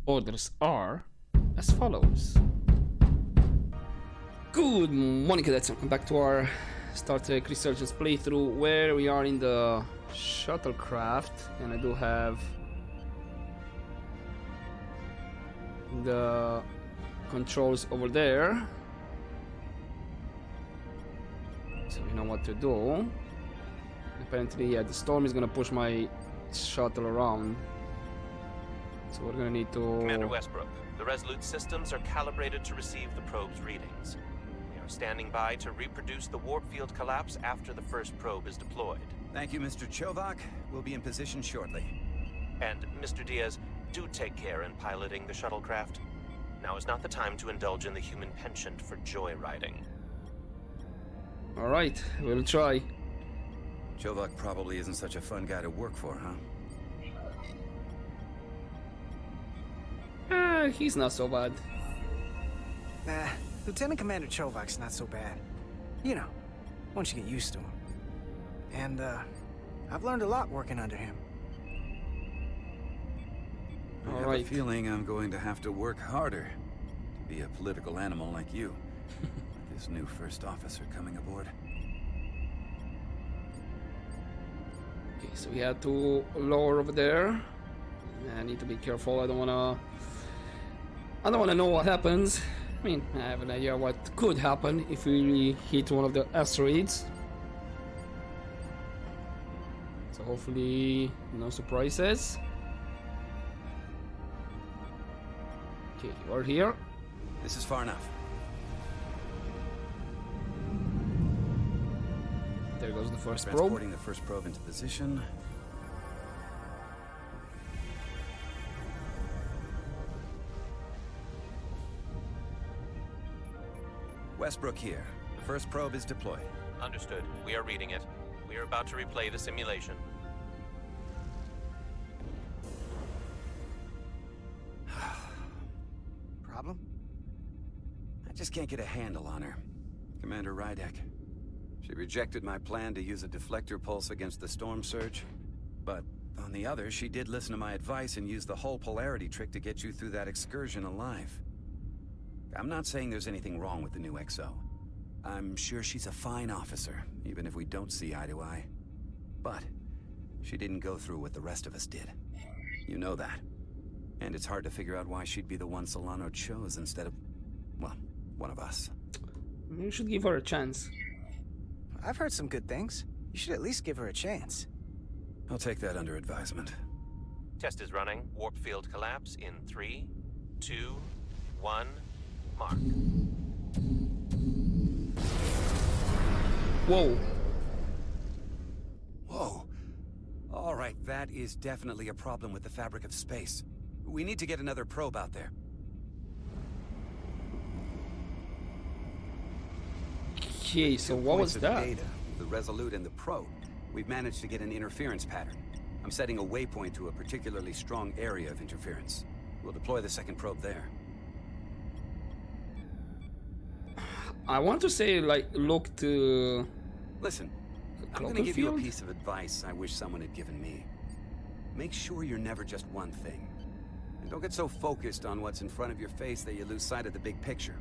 Orders are as follows. Good morning, cadets, and welcome back to our Star Trek Resurgence playthrough, where we are in the shuttlecraft, and I do have the controls over there, so we know what to do. Apparently, yeah, the storm is gonna push my shuttle around, so we're gonna need to... Commander Westbrook, the Resolute systems are calibrated to receive the probe's readings. We are standing by to reproduce the warp field collapse after the first probe is deployed. Thank you, Mr. Chovak. We'll be in position shortly. And, Mr. Diaz, do take care in piloting the shuttlecraft. Now is not the time to indulge in the human penchant for joyriding. Alright, we'll try. Chovak probably isn't such a fun guy to work for, huh? He's not so bad. Nah, Lieutenant Commander Chovak's not so bad. You know, once you get used to him. And, I've learned a lot working under him. I have a feeling I'm going to have to work harder to be a political animal like you. With this new first officer coming aboard. Okay, so we have to lower over there. I need to be careful. I don't wanna know what happens. I mean, I have an idea what could happen if we hit one of the asteroids. So hopefully no surprises. Okay, you are here. This is far enough. There goes the first probe. Transporting the first probe into position. Westbrook here. The first probe is deployed. Understood. We are reading it. We are about to replay the simulation. Problem? I just can't get a handle on her. Commander Rydek. She rejected my plan to use a deflector pulse against the storm surge. But on the other, she did listen to my advice and use the whole polarity trick to get you through that excursion alive. I'm not saying there's anything wrong with the new XO. I'm sure she's a fine officer, even if we don't see eye to eye. But she didn't go through what the rest of us did. You know that. And it's hard to figure out why she'd be the one Solano chose instead of, well, one of us. You should give her a chance. I've heard some good things. You should at least give her a chance. I'll take that under advisement. Test is running. Warp field collapse in 3, 2, 1, mark. Whoa. Whoa. All right, that is definitely a problem with the fabric of space. We need to get another probe out there. Okay, so what was that? Data, the Resolute and the probe. We've managed to get an interference pattern. I'm setting a waypoint to a particularly strong area of interference. We'll deploy the second probe there. I want to say, like, look to... Listen, I'm going to give you a piece of advice I wish someone had given me. Make sure you're never just one thing. And don't get so focused on what's in front of your face that you lose sight of the big picture.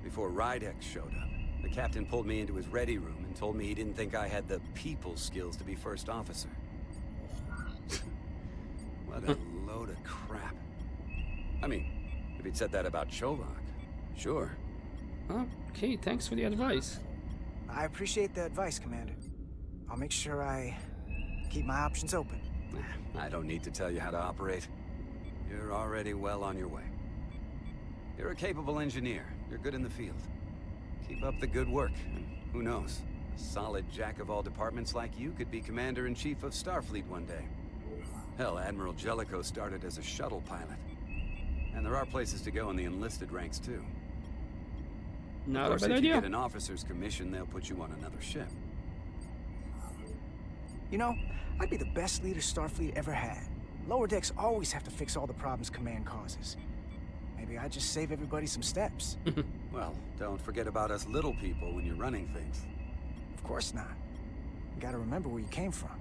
Before Rydek showed up, the captain pulled me into his ready room and told me he didn't think I had the people skills to be first officer. What a load of crap. I mean, if he'd said that about Chovak, sure. Okay, thanks for the advice. I appreciate the advice, Commander. I'll make sure I keep my options open. I don't need to tell you how to operate. You're already well on your way. You're a capable engineer. You're good in the field. Keep up the good work, and who knows? A solid jack of all departments like you could be Commander-in-Chief of Starfleet one day. Hell, Admiral Jellicoe started as a shuttle pilot. And there are places to go in the enlisted ranks, too. Not of course, a bad if you idea. get an officer's commission, they'll put you on another ship. You know, I'd be the best leader Starfleet ever had. Lower decks always have to fix all the problems Command causes. Maybe I'd just save everybody some steps. Well, don't forget about us little people when you're running things. Of course not. You gotta remember where you came from.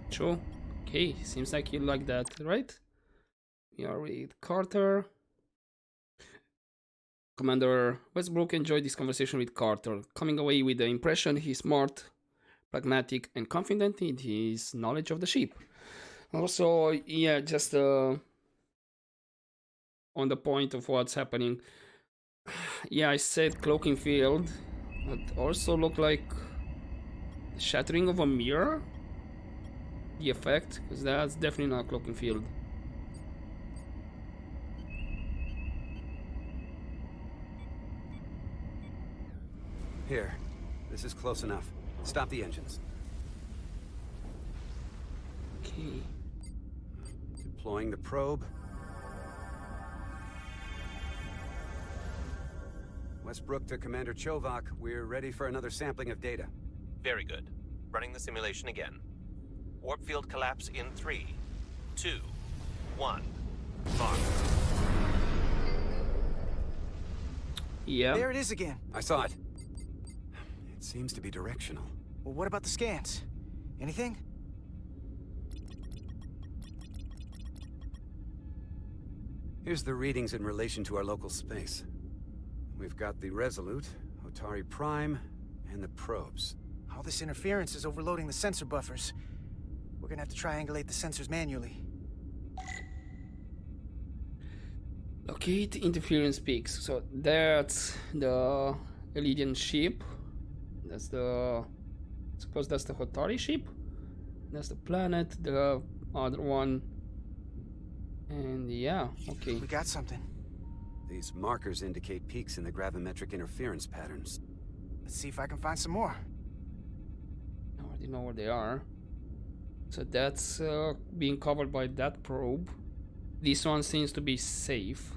True. Okay, seems like you like that, right? We are with Carter. Commander Westbrook enjoyed this conversation with Carter, coming away with the impression he's smart, pragmatic, and confident in his knowledge of the ship. Also, yeah, just on the point of what's happening. Yeah, I said cloaking field, but also look like the shattering of a mirror. The effect, because that's definitely not cloaking field. Here. This is close enough. Stop the engines. Okay. Deploying the probe. Westbrook to Commander Chovak. We're ready for another sampling of data. Very good. Running the simulation again. Warp field collapse in 3, 2, 1. Mark. Yeah. There it is again. I saw it. It seems to be directional. Well, what about the scans? Anything? Here's the readings in relation to our local space. We've got the Resolute, Otari Prime, and the probes. All this interference is overloading the sensor buffers. We're gonna have to triangulate the sensors manually. Locate interference peaks. So that's the Elydian ship. That's the... suppose that's the Hotari ship. That's the planet, the other one. And yeah, okay. We got something. These markers indicate peaks in the gravimetric interference patterns. Let's see if I can find some more. I already know where they are. So that's being covered by that probe. This one seems to be safe.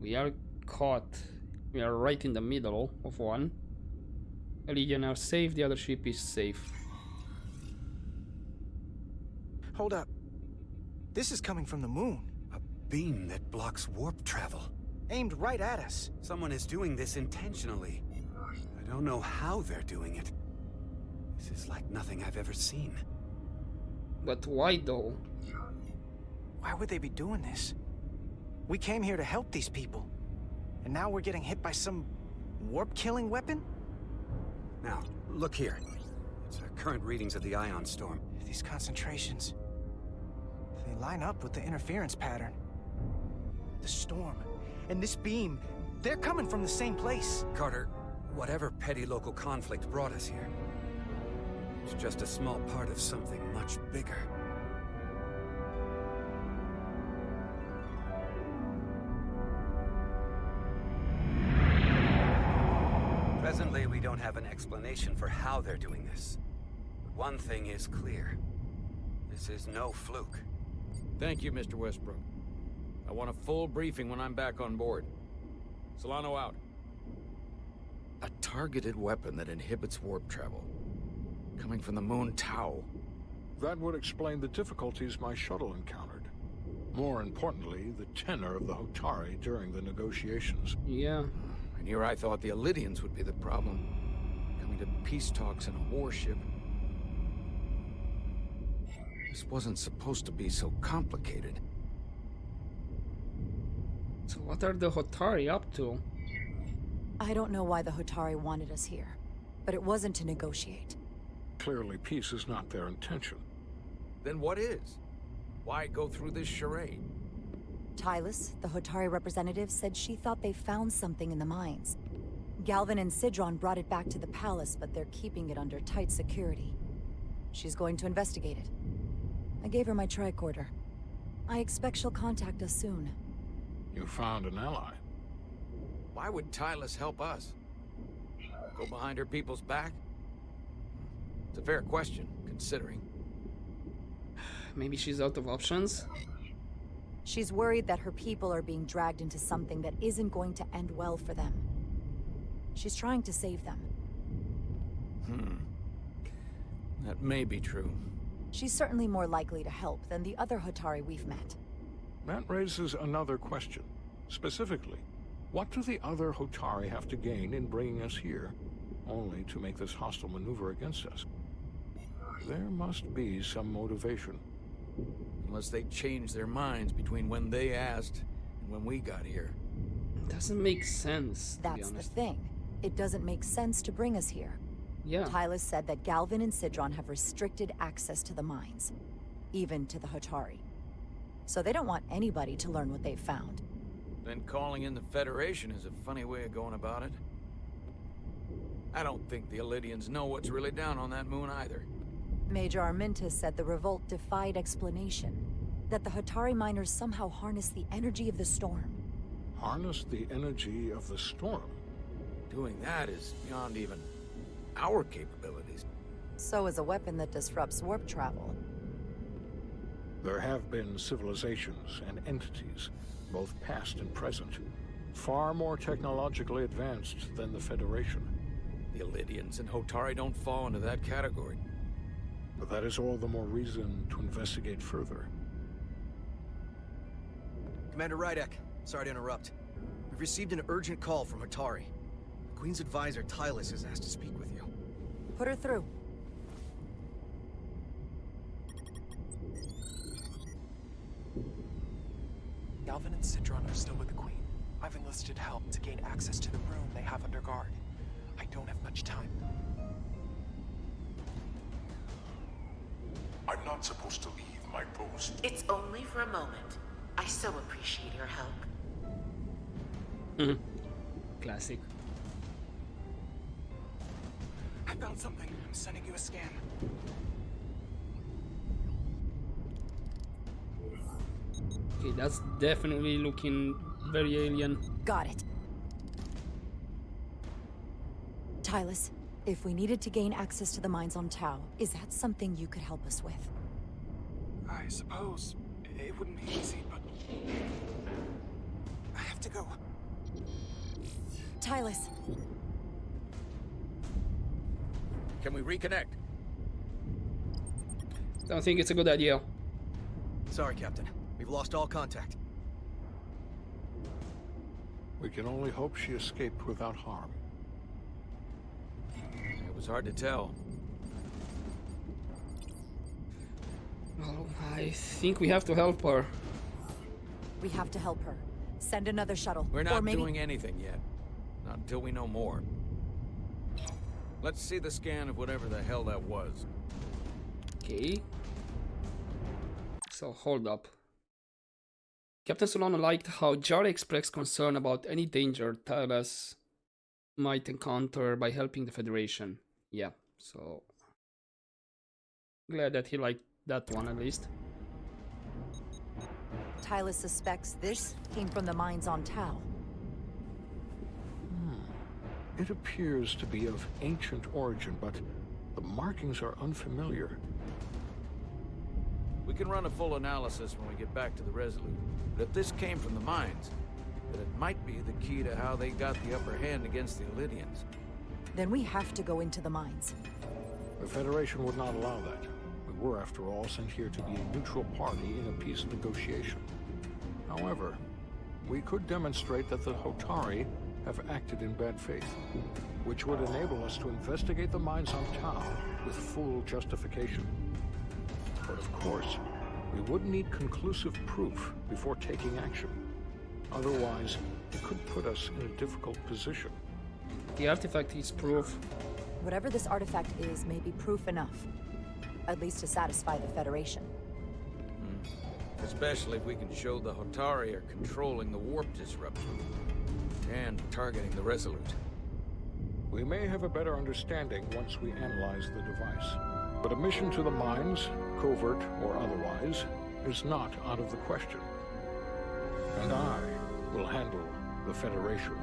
We are caught. We are right in the middle of one. Elydian are safe, the other ship is safe. Hold up. This is coming from the moon. A beam that blocks warp travel. Aimed right at us. Someone is doing this intentionally. I don't know how they're doing it. This is like nothing I've ever seen. But why though? Why would they be doing this? We came here to help these people. And now we're getting hit by some warp-killing weapon? Now, look here. It's current readings of the ion storm. These concentrations... they line up with the interference pattern. The storm and this beam, they're coming from the same place. Carter, whatever petty local conflict brought us here, it's just a small part of something much bigger. Presently, we don't have an explanation for how they're doing this. But one thing is clear. This is no fluke. Thank you, Mr. Westbrook. I want a full briefing when I'm back on board. Solano out. A targeted weapon that inhibits warp travel. Coming from the moon Tau. That would explain the difficulties my shuttle encountered. More importantly, the tenor of the Hotari during the negotiations. Yeah. And here I thought the Elydians would be the problem. Coming to peace talks in a warship. This wasn't supposed to be so complicated. So what are the Hotari up to? I don't know why the Hotari wanted us here, but it wasn't to negotiate. Clearly, peace is not their intention. Then what is? Why go through this charade? Tylus, the Hotari representative, said she thought they found something in the mines. Galvin and Sidron brought it back to the palace, but they're keeping it under tight security. She's going to investigate it. I gave her my tricorder. I expect she'll contact us soon. You found an ally. Why would Tylus help us? Go behind her people's back? It's a fair question, considering. Maybe she's out of options? She's worried that her people are being dragged into something that isn't going to end well for them. She's trying to save them. That may be true. She's certainly more likely to help than the other Hotari we've met. That raises another question. Specifically, what do the other Hotari have to gain in bringing us here, only to make this hostile maneuver against us? There must be some motivation. Unless they changed their minds between when they asked and when we got here. It doesn't make sense, to be That's the honest. thing. It doesn't make sense to bring us here. Yeah. Tylus said that Galvin and Sidron have restricted access to the mines, even to the Hotari. So they don't want anybody to learn what they've found. Then calling in the Federation is a funny way of going about it. I don't think the Elydians know what's really down on that moon either. Major Armintas said the revolt defied explanation. That the Hotari miners somehow harness the energy of the storm. Harness the energy of the storm. Doing that is beyond even our capabilities. So is a weapon that disrupts warp travel. There have been civilizations and entities, both past and present, far more technologically advanced than the Federation. The Elydians and Hotari don't fall into that category. But that is all the more reason to investigate further. Commander Rydek, sorry to interrupt. We've received an urgent call from Hotari. The Queen's advisor, Tylus, has asked to speak with you. Put her through. Galvin and Sidron are still with the Queen. I've enlisted help to gain access to the room they have under guard. I don't have much time. I'm not supposed to leave my post. It's only for a moment. I so appreciate your help. Classic. I found something. I'm sending you a scan. Okay, that's definitely looking very alien. Got it. Tylus, if we needed to gain access to the mines on Tau, is that something you could help us with? I suppose it wouldn't be easy, but I have to go. Tylus. Can we reconnect? Don't think it's a good idea. Sorry, Captain. We've lost all contact. We can only hope she escaped without harm. It was hard to tell. Well, I think we have to help her. We have to help her. Send another shuttle. We're or not maybe... doing anything yet. Not until we know more. Let's see the scan of whatever the hell that was. Okay. So, hold up. Captain Solano liked how Jar expressed concern about any danger Tylus might encounter by helping the Federation. Yeah, so... glad that he liked that one at least. Tylus suspects this came from the mines on Tau. It appears to be of ancient origin, but the markings are unfamiliar. We can run a full analysis when we get back to the Resolute. But if this came from the mines, then it might be the key to how they got the upper hand against the Elydians. Then we have to go into the mines. The Federation would not allow that. We were, after all, sent here to be a neutral party in a peace negotiation. However, we could demonstrate that the Hotari have acted in bad faith, which would enable us to investigate the mines on Tau with full justification. But of course, we would need conclusive proof before taking action. Otherwise, it could put us in a difficult position. The artifact is proof. Whatever this artifact is may be proof enough. At least to satisfy the Federation. Especially if we can show the Hotari are controlling the warp disruption. And targeting the Resolute. We may have a better understanding once we analyze the device. But a mission to the mines, covert or otherwise, is not out of the question. And I will handle the Federation.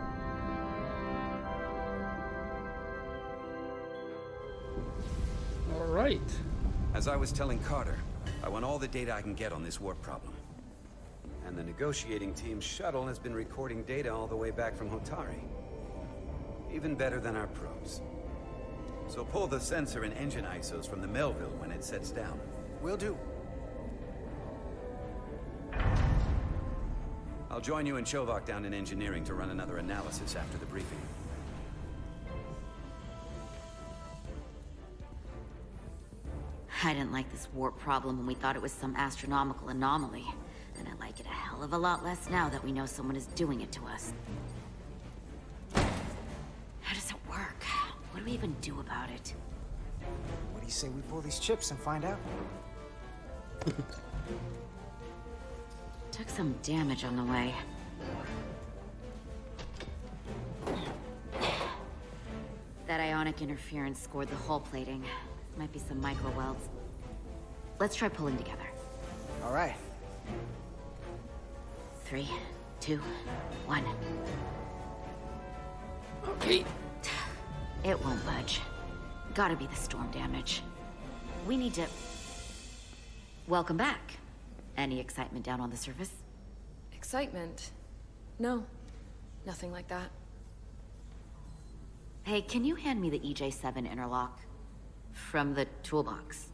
All right. As I was telling Carter, I want all the data I can get on this warp problem. And the negotiating team's shuttle has been recording data all the way back from Hotari. Even better than our probes. So pull the sensor and engine ISOs from the Melville when it sets down. Will do. I'll join you and Chovak down in engineering to run another analysis after the briefing. I didn't like this warp problem when we thought it was some astronomical anomaly. And I like it a hell of a lot less now that we know someone is doing it to us. How does it work? What do we even do about it? What do you say we pull these chips and find out? Took some damage on the way. That ionic interference scored the hull plating. Might be some micro welds. Let's try pulling together. All right. 3, 2, 1. Okay. It won't budge. Gotta be the storm damage. We need to... Welcome back. Any excitement down on the surface? Excitement? No. Nothing like that. Hey, can you hand me the EJ7 interlock? From the toolbox.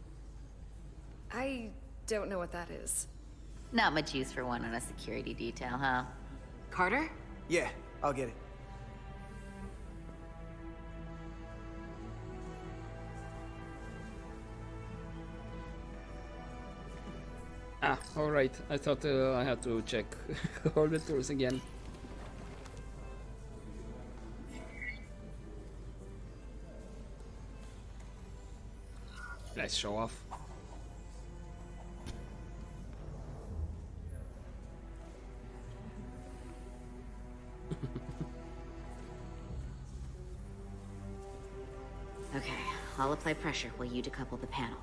I don't know what that is. Not much use for one on a security detail, huh? Carter? Yeah, I'll get it. Ah, alright. I thought I had to check all the tools again. Nice show off. Okay, I'll apply pressure while you decouple the panel.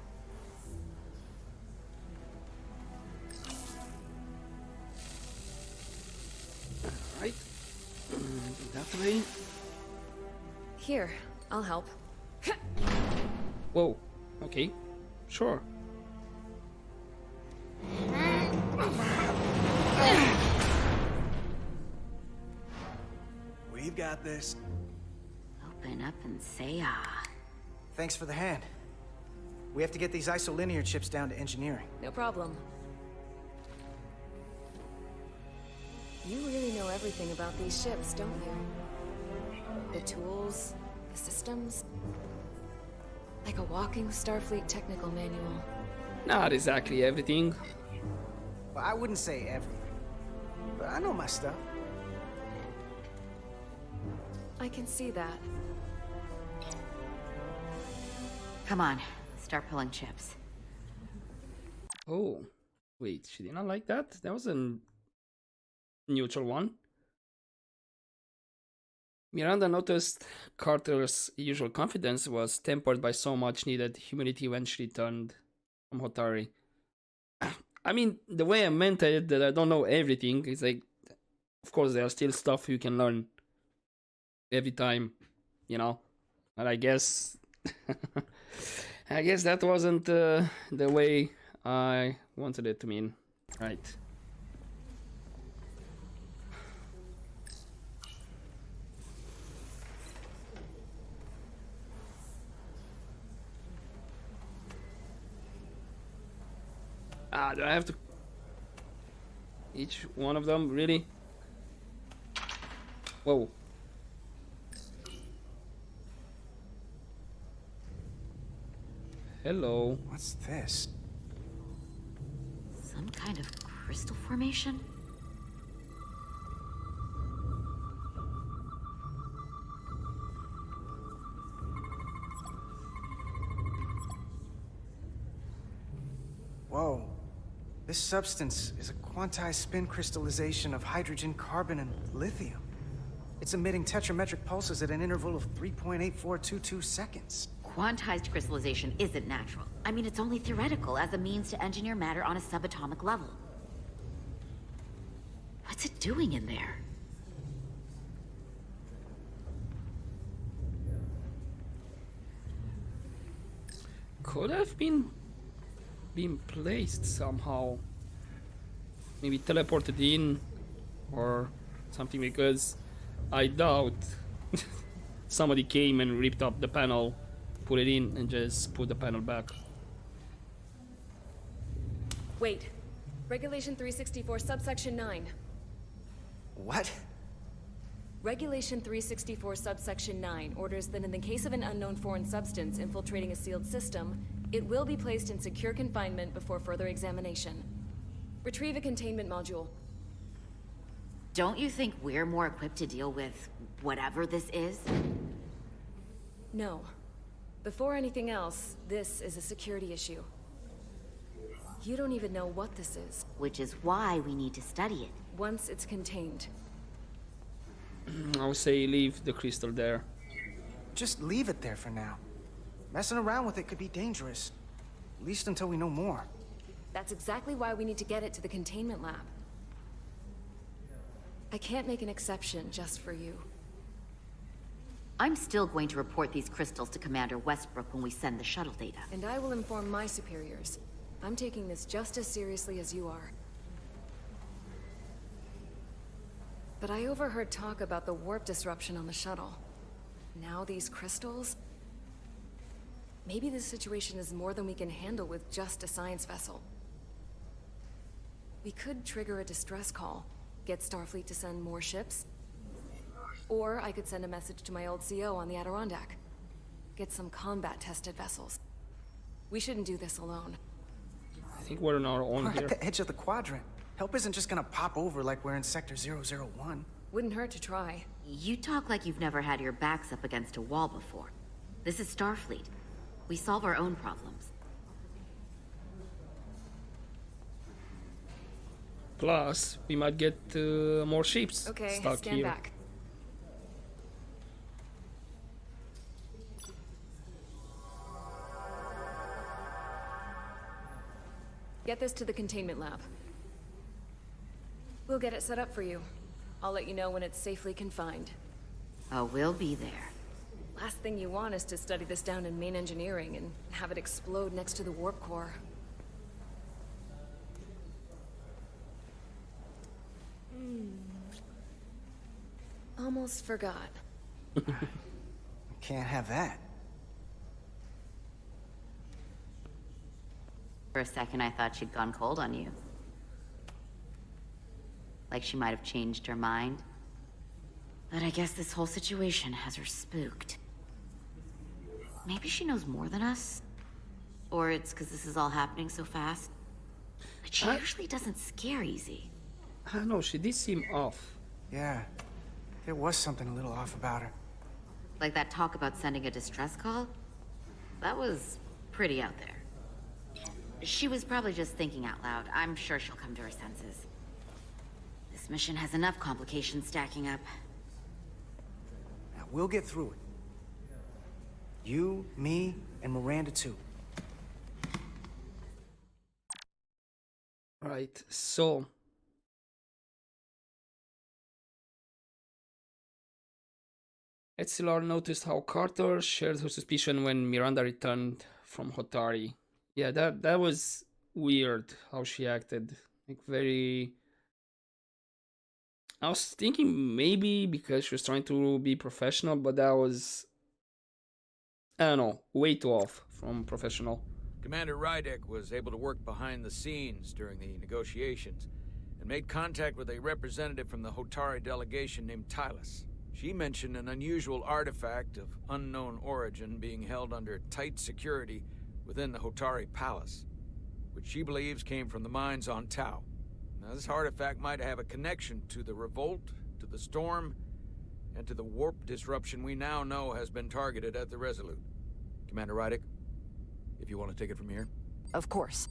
Right. That way. Here, I'll help. Whoa. Okay. Sure. We've got this. Open up and say ah. Thanks for the hand. We have to get these isolinear chips down to engineering. No problem. You really know everything about these ships, don't you? The tools, the systems. Like a walking Starfleet technical manual. Not exactly everything. Well, I wouldn't say everything, but I know my stuff. I can see that. Come on, start pulling chips. Oh. Wait, she did not like that? That was a neutral one. Miranda noticed Carter's usual confidence was tempered by so much needed humility when she returned from Hotari. I mean, the way I meant it, that I don't know everything, is like, of course, there are still stuff you can learn every time, you know? But I guess, I guess that wasn't the way I wanted it to mean. Right. Ah, do I have to... Each one of them, really? Whoa. Hello. What's this? Some kind of crystal formation? Whoa. This substance is a quantized spin crystallization of hydrogen, carbon, and lithium. It's emitting tetrametric pulses at an interval of 3.8422 seconds. Quantized crystallization isn't natural. I mean, it's only theoretical as a means to engineer matter on a subatomic level. What's it doing in there? Could have been placed somehow. Maybe teleported in or something, because I doubt somebody came and ripped up the panel, put it in, and just put the panel back. Wait. Regulation 364, subsection 9. What? Regulation 364, subsection 9 orders that in the case of an unknown foreign substance infiltrating a sealed system, It will be placed in secure confinement before further examination. Retrieve a containment module. Don't you think we're more equipped to deal with whatever this is? No. Before anything else, this is a security issue. You don't even know what this is. Which is why we need to study it. Once it's contained. I would say leave the crystal there. Just leave it there for now. Messing around with it could be dangerous. At least until we know more. That's exactly why we need to get it to the containment lab. I can't make an exception just for you. I'm still going to report these crystals to Commander Westbrook when we send the shuttle data. And I will inform my superiors. I'm taking this just as seriously as you are. But I overheard talk about the warp disruption on the shuttle. Now these crystals? Maybe this situation is more than we can handle with just a science vessel. We could trigger a distress call, get Starfleet to send more ships. Or I could send a message to my old CO on the Adirondack. Get some combat-tested vessels. We shouldn't do this alone. I think we're on our own We're here. at the edge of the quadrant. Help isn't just gonna pop over like we're in Sector 001. Wouldn't hurt to try. You talk like you've never had your backs up against a wall before. This is Starfleet. We solve our own problems. Plus, we might get more ships Okay, stuck stand here. back. Get this to the containment lab. We'll get it set up for you. I'll let you know when it's safely confined. Oh, we'll be there. Last thing you want is to study this down in main engineering and have it explode next to the warp core. Almost forgot. Can't have that. For a second, I thought she'd gone cold on you. Like she might have changed her mind. But I guess this whole situation has her spooked. Maybe she knows more than us? Or it's because this is all happening so fast? But she usually doesn't scare easy. I don't know, she did seem off. Yeah, there was something a little off about her. Like that talk about sending a distress call? That was pretty out there. She was probably just thinking out loud. I'm sure she'll come to her senses. This mission has enough complications stacking up. Now, we'll get through it. You, me, and Miranda too. Right, so Etzilar noticed how Carter shared her suspicion when Miranda returned from Hotari. Yeah, that was weird how she acted. Like very. I was thinking maybe because she was trying to be professional, but that was, I don't know, way too off from professional. Commander Rydek was able to work behind the scenes during the negotiations and made contact with a representative from the Hotari delegation named Tylus. She mentioned an unusual artifact of unknown origin being held under tight security within the Hotari Palace, which she believes came from the mines on Tau. Now, this artifact might have a connection to the revolt, to the storm, and to the warp disruption we now know has been targeted at the Resolute. Commander Rydek, if you want to take it from here. Of course.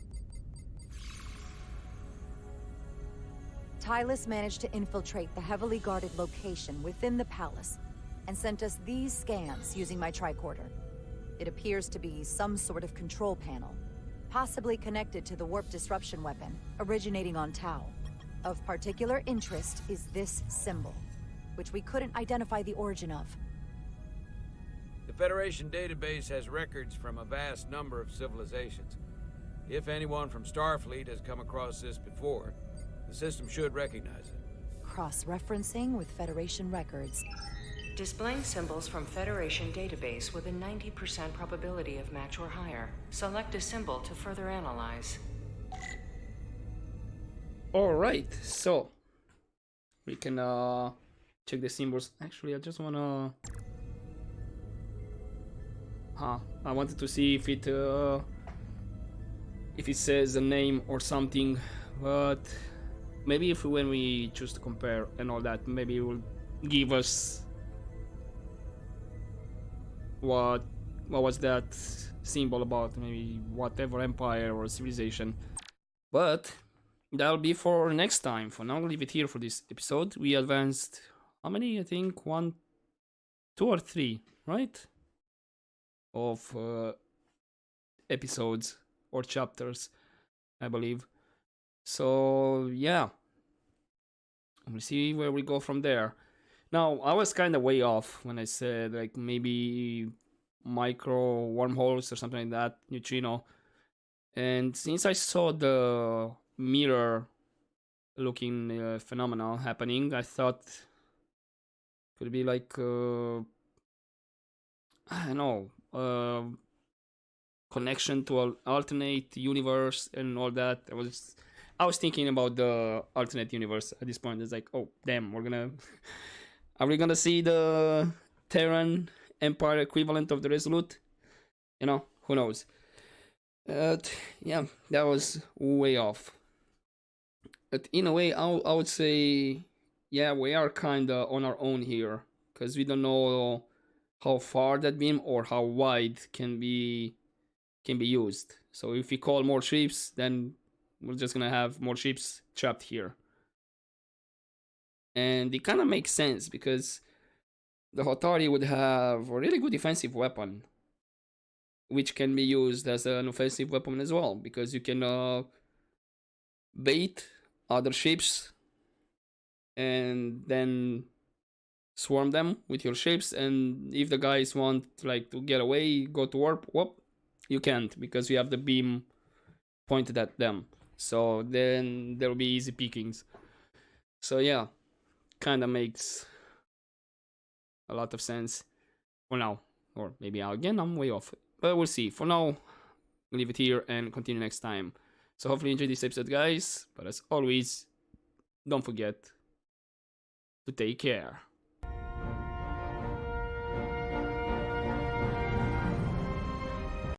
Tylus managed to infiltrate the heavily guarded location within the palace and sent us these scans using my tricorder. It appears to be some sort of control panel, possibly connected to the warp disruption weapon originating on Tau. Of particular interest is this symbol, which we couldn't identify the origin of. The Federation database has records from a vast number of civilizations. If anyone from Starfleet has come across this before, the system should recognize it. Cross-referencing with Federation records. Displaying symbols from Federation database with a 90% probability of match or higher. Select a symbol to further analyze. Alright, so we can check the symbols. Actually, I just wanna... I wanted to see if it if it says a name or something, but maybe if when we choose to compare and all that, maybe it will give us what was that symbol about, maybe whatever empire or civilization. But that'll be for next time. For now, I'll leave it here for this episode. We advanced how many? I think 1, 2 or 3, right? Of episodes or chapters, I believe. So yeah, we'll see where we go from there. Now, I was kind of way off when I said like maybe micro wormholes or something like that, neutrino. And since I saw the mirror looking phenomenon happening, I thought could be like I don't know, connection to an alternate universe and all that. I was thinking about the alternate universe at this point. It's like, oh damn, are we gonna see the Terran Empire equivalent of the Resolute? You know, who knows? Yeah, that was way off. But in a way, I would say, yeah, we are kinda on our own here, because we don't know how far that beam or how wide can be used. So if we call more ships, then we're just gonna have more ships trapped here. And it kind of makes sense because the Hotari would have a really good defensive weapon, which can be used as an offensive weapon as well, because you can bait other ships and then swarm them with your ships, and if the guys want like to get away, go to warp, whoop, you can't, because you have the beam pointed at them. So then there will be easy pickings. So yeah, kind of makes a lot of sense for now. Or maybe again, I'm way off. But we'll see. For now, we'll leave it here and continue next time. So hopefully you enjoyed this episode, guys. But as always, don't forget to take care.